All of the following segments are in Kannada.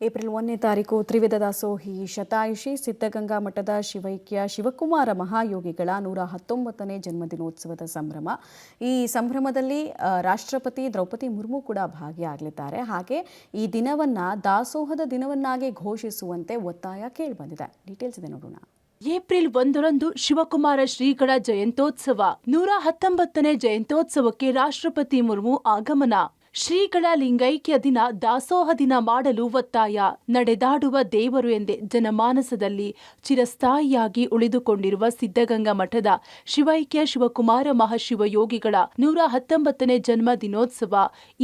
ಏಪ್ರಿಲ್ 1ನೇ ತಾರೀಕು ತ್ರಿವಿಧ ದಾಸೋಹಿ ಶತಾಯುಷಿ ಸಿದ್ಧಗಂಗಾ ಮಠದ ಶಿವೈಕ್ಯ ಶಿವಕುಮಾರ ಮಹಾಯೋಗಿಗಳ 119ನೇ ಜನ್ಮದಿನೋತ್ಸವದ ಸಂಭ್ರಮ. ಈ ಸಂಭ್ರಮದಲ್ಲಿ ರಾಷ್ಟ್ರಪತಿ ದ್ರೌಪದಿ ಮುರ್ಮು ಕೂಡ ಭಾಗಿಯಾಗಲಿದ್ದಾರೆ. ಹಾಗೆ ಈ ದಿನವನ್ನ ದಾಸೋಹದ ದಿನವನ್ನಾಗಿ ಘೋಷಿಸುವಂತೆ ಒತ್ತಾಯ ಕೇಳಿಬಂದಿದೆ. ಡೀಟೇಲ್ಸ್ ಇದೆ ನೋಡೋಣ. ಏಪ್ರಿಲ್ 1ರಂದು ಶಿವಕುಮಾರ ಶ್ರೀಗಳ ಜಯಂತ್ಯೋತ್ಸವ. 119ನೇ ಜಯಂತ್ಯೋತ್ಸವಕ್ಕೆ ರಾಷ್ಟ್ರಪತಿ ಮುರ್ಮು ಆಗಮನ. ಶ್ರೀಗಳ ಲಿಂಗೈಕ್ಯ ದಿನ ದಾಸೋಹ ದಿನ ಮಾಡಲು ಒತ್ತಾಯ. ನಡೆದಾಡುವ ದೇವರು ಎಂದೇ ಜನಮಾನಸದಲ್ಲಿ ಚಿರಸ್ಥಾಯಿಯಾಗಿ ಉಳಿದುಕೊಂಡಿರುವ ಸಿದ್ಧಗಂಗಾ ಮಠದ ಶಿವೈಕ್ಯ ಶಿವಕುಮಾರ ಮಹಾಶಿವಯೋಗಿಗಳ 119ನೇ ಜನ್ಮ ದಿನೋತ್ಸವ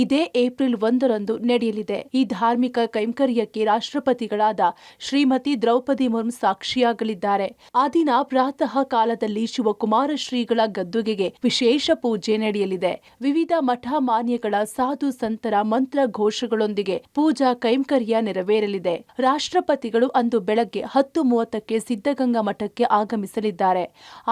ಇದೇ ಏಪ್ರಿಲ್ 1ರಂದು ನಡೆಯಲಿದೆ. ಈ ಧಾರ್ಮಿಕ ಕೈಂಕರ್ಯಕ್ಕೆ ರಾಷ್ಟ್ರಪತಿಗಳಾದ ಶ್ರೀಮತಿ ದ್ರೌಪದಿ ಮುರ್ಮು ಸಾಕ್ಷಿಯಾಗಲಿದ್ದಾರೆ. ಆ ದಿನ ಪ್ರಾತಃ ಕಾಲದಲ್ಲಿ ಶಿವಕುಮಾರ ಶ್ರೀಗಳ ಗದ್ದುಗೆಗೆ ವಿಶೇಷ ಪೂಜೆ ನಡೆಯಲಿದೆ. ವಿವಿಧ ಮಠ ಮಾನ್ಯಗಳ ಸಾಧು ಸಂತರ ಮಂತ್ರ ಘೋಷಗಳೊಂದಿಗೆ ಪೂಜಾ ಕೈಂಕರ್ಯ ನೆರವೇರಲಿದೆ. ರಾಷ್ಟ್ರಪತಿಗಳು ಅಂದು ಬೆಳಗ್ಗೆ 10:30ಕ್ಕೆ ಸಿದ್ಧಗಂಗಾ ಮಠಕ್ಕೆ ಆಗಮಿಸಲಿದ್ದಾರೆ.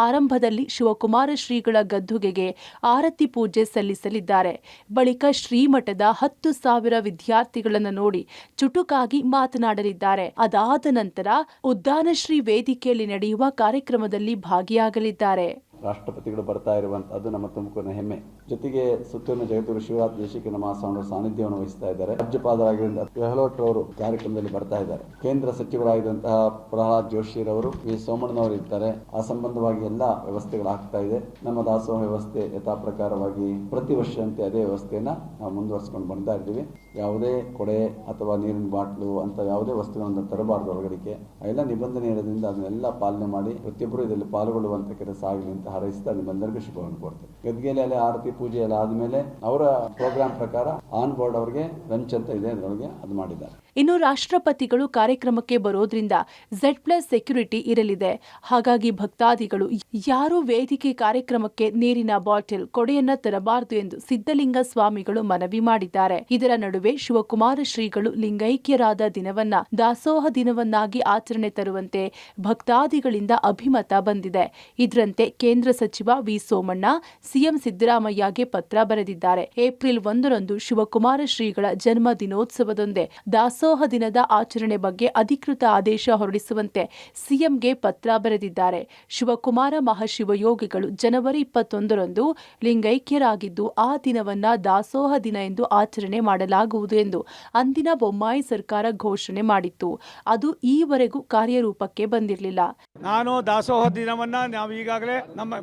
ಆರಂಭದಲ್ಲಿ ಶಿವಕುಮಾರ ಶ್ರೀಗಳ ಗದ್ದುಗೆಗೆ ಆರತಿ ಪೂಜೆ ಸಲ್ಲಿಸಲಿದ್ದಾರೆ. ಬಳಿಕ ಶ್ರೀಮಠದ 10,000 ವಿದ್ಯಾರ್ಥಿಗಳನ್ನು ನೋಡಿ ಚುಟುಕಾಗಿ ಮಾತನಾಡಲಿದ್ದಾರೆ. ಅದಾದ ನಂತರ ಉದ್ದಾನಶ್ರೀ ವೇದಿಕೆಯಲ್ಲಿ ನಡೆಯುವ ಕಾರ್ಯಕ್ರಮದಲ್ಲಿ ಭಾಗಿಯಾಗಲಿದ್ದಾರೆ. ರಾಷ್ಟ್ರಪತಿಗಳು ಬರ್ತಾ ಇರುವಂತಹದ್ದು ನಮ್ಮ ತುಮಕೂರಿನ ಹೆಮ್ಮೆ. ಜೊತೆಗೆ ಸುತ್ತೂರಿನ ಜಗದ್ಗುರು ಶ್ರೀನಾಥ ದೇಶಿಕೇಂದ್ರ ಮಹಾಸ್ವಾಮಿಗಳ ಸಾನ್ನಿಧ್ಯವನ್ನು ವಹಿಸ್ತಾ ಇದ್ದಾರೆ. ರಾಜ್ಯಪಾಲರಾಗಿರುವಂತಹ ಗೆಹ್ಲೋಟ್ ಅವರು ಕಾರ್ಯಕ್ರಮದಲ್ಲಿ ಬರ್ತಾ ಇದ್ದಾರೆ. ಕೇಂದ್ರ ಸಚಿವರಾಗಿರುವಂತಹ ಪ್ರಹ್ಲಾದ್ ಜೋಶಿ ರವರು, ವಿ ಸೋಮಣ್ಣನವರು ಇರ್ತಾರೆ. ಆ ಸಂಬಂಧವಾಗಿ ಎಲ್ಲ ವ್ಯವಸ್ಥೆಗಳಾಗ್ತಾ ಇದೆ. ನಮ್ಮ ದಾಸೋಹ ವ್ಯವಸ್ಥೆ ಯಥಾ ಪ್ರಕಾರವಾಗಿ ಪ್ರತಿ ವರ್ಷದಂತೆ ಅದೇ ವ್ಯವಸ್ಥೆಯನ್ನ ನಾವು ಮುಂದುವರಿಸಿಕೊಂಡು ಬರ್ತಾ ಇದ್ದೀವಿ. ಯಾವುದೇ ಕೊಡೆ ಅಥವಾ ನೀರಿನ ಬಾಟ್ಲು ಅಂತ ಯಾವುದೇ ವಸ್ತುಗಳನ್ನು ತರಬಾರದು ಹೊರಗಡೆಗೆ. ಎಲ್ಲ ನಿಬಂಧನೆ ಇರೋದ್ರಿಂದ ಅದನ್ನೆಲ್ಲ ಪಾಲನೆ ಮಾಡಿ ಪ್ರತಿಯೊಬ್ಬರು ಇದರಲ್ಲಿ ಪಾಲ್ಗೊಳ್ಳುವಂತ ಕೆಲಸ ಆಗಲಿ ಅಂತ ಹಾರೈಸ್ತಾ ನಿಮ್ಮೆಲ್ಲರಿಗೂ ಶುಭವನ್ನು ಕೊಡ್ತೇವೆ. ಗದ್ಗೆಯಲ್ಲಿ ಆರತಿ ಪೂಜೆ ಎಲ್ಲ ಆದ್ಮೇಲೆ ಅವರ ಪ್ರೋಗ್ರಾಮ್ ಪ್ರಕಾರ ಆನ್ ಬೋರ್ಡ್ ಅವರಿಗೆ ಲಂಚ್ ಅಂತ ಇದೆ, ಅದರೊಳಗೆ ಅದು ಮಾಡಿದ್ದಾರೆ. ಇನ್ನು ರಾಷ್ಟ್ರಪತಿಗಳು ಕಾರ್ಯಕ್ರಮಕ್ಕೆ ಬರೋದ್ರಿಂದ Z+ ಸೆಕ್ಯೂರಿಟಿ ಇರಲಿದೆ. ಹಾಗಾಗಿ ಭಕ್ತಾದಿಗಳು ಯಾರೂ ವೇದಿಕೆ ಕಾರ್ಯಕ್ರಮಕ್ಕೆ ನೀರಿನ ಬಾಟಲ್, ಕೊಡೆಯನ್ನ ತರಬಾರದು ಎಂದು ಸಿದ್ಧಲಿಂಗ ಸ್ವಾಮಿಗಳು ಮನವಿ ಮಾಡಿದ್ದಾರೆ. ಇದರ ನಡುವೆ ಶಿವಕುಮಾರ ಶ್ರೀಗಳು ಲಿಂಗೈಕ್ಯರಾದ ದಿನವನ್ನ ದಾಸೋಹ ದಿನವನ್ನಾಗಿ ಆಚರಣೆ ತರುವಂತೆ ಭಕ್ತಾದಿಗಳಿಂದ ಅಭಿಮತ ಬಂದಿದೆ. ಇದರಂತೆ ಕೇಂದ್ರ ಸಚಿವ ವಿ ಸೋಮಣ್ಣ ಸಿಎಂ ಸಿದ್ದರಾಮಯ್ಯಗೆ ಪತ್ರ ಬರೆದಿದ್ದಾರೆ. ಏಪ್ರಿಲ್ 1ರಂದು ಶಿವಕುಮಾರ ಶ್ರೀಗಳ ಜನ್ಮ ದಿನೋತ್ಸವದೊಂದೇ ದಾಸೋಹ ದಿನದ ಆಚರಣೆ ಬಗ್ಗೆ ಅಧಿಕೃತ ಆದೇಶ ಹೊರಡಿಸುವಂತೆ ಸಿಎಂಗೆ ಪತ್ರ ಬರೆದಿದ್ದಾರೆ. ಶಿವಕುಮಾರ ಮಹಾಶಿವಯೋಗಿಗಳು ಜನವರಿ 21ರಂದು ಲಿಂಗೈಕ್ಯರಾಗಿದ್ದು ಆ ದಿನವನ್ನ ದಾಸೋಹ ದಿನ ಎಂದು ಆಚರಣೆ ಮಾಡಲಾಗುವುದು ಎಂದು ಅಂದಿನ ಬೊಮ್ಮಾಯಿ ಸರ್ಕಾರ ಘೋಷಣೆ ಮಾಡಿತ್ತು. ಅದು ಈವರೆಗೂ ಕಾರ್ಯರೂಪಕ್ಕೆ ಬಂದಿರಲಿಲ್ಲ. ನಾನು ದಾಸೋಹ ದಿನವನ್ನ ನಾವು ಈಗಾಗಲೇ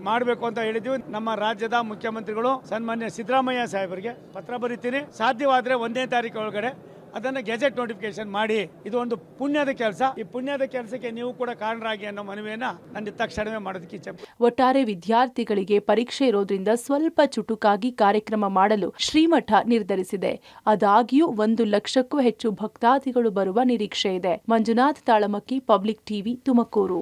ಮಾಡಬೇಕು ಅಂತ ಹೇಳಿದ್ವಿ. ನಮ್ಮ ರಾಜ್ಯದ ಮುಖ್ಯಮಂತ್ರಿಗಳು ಸನ್ಮಾನ್ಯ ಸಿದ್ದರಾಮಯ್ಯ ಸಾಹೇಬರಿಗೆ ಪತ್ರ ಬರೀತೀನಿ. ಸಾಧ್ಯವಾದರೆ 1ನೇ ತಾರೀಕು ಒಳಗಡೆ ಅದನ್ನು ಗೆಜೆಟ್ ನೋಟಿಫಿಕೇಶನ್ ಮಾಡಿ. ಇದು ಒಂದು ಪುಣ್ಯದ ಕೆಲಸ. ಈ ಪುಣ್ಯದ ಕೆಲಸಕ್ಕೆ ನೀವು ಕೂಡ ಕಾರಣರಾಗಿ ಅನ್ನೋ ಮನವಿಯನ್ನ ನನ್ನ ತಕ್ಷಣವೇ ಮಾಡೋದಕ್ಕೆ ಇಚ್ಛೆ. ಒಟ್ಟಾರೆ ವಿದ್ಯಾರ್ಥಿಗಳಿಗೆ ಪರೀಕ್ಷೆ ಇರೋದ್ರಿಂದ ಸ್ವಲ್ಪ ಚುಟುಕಾಗಿ ಕಾರ್ಯಕ್ರಮ ಮಾಡಲು ಶ್ರೀಮಠ ನಿರ್ಧರಿಸಿದೆ. ಆದಾಗ್ಯೂ 1 ಲಕ್ಷಕ್ಕೂ ಹೆಚ್ಚು ಭಕ್ತಾದಿಗಳು ಬರುವ ನಿರೀಕ್ಷೆ ಇದೆ. Manjunath Talamakki, public TV, Tumakuru.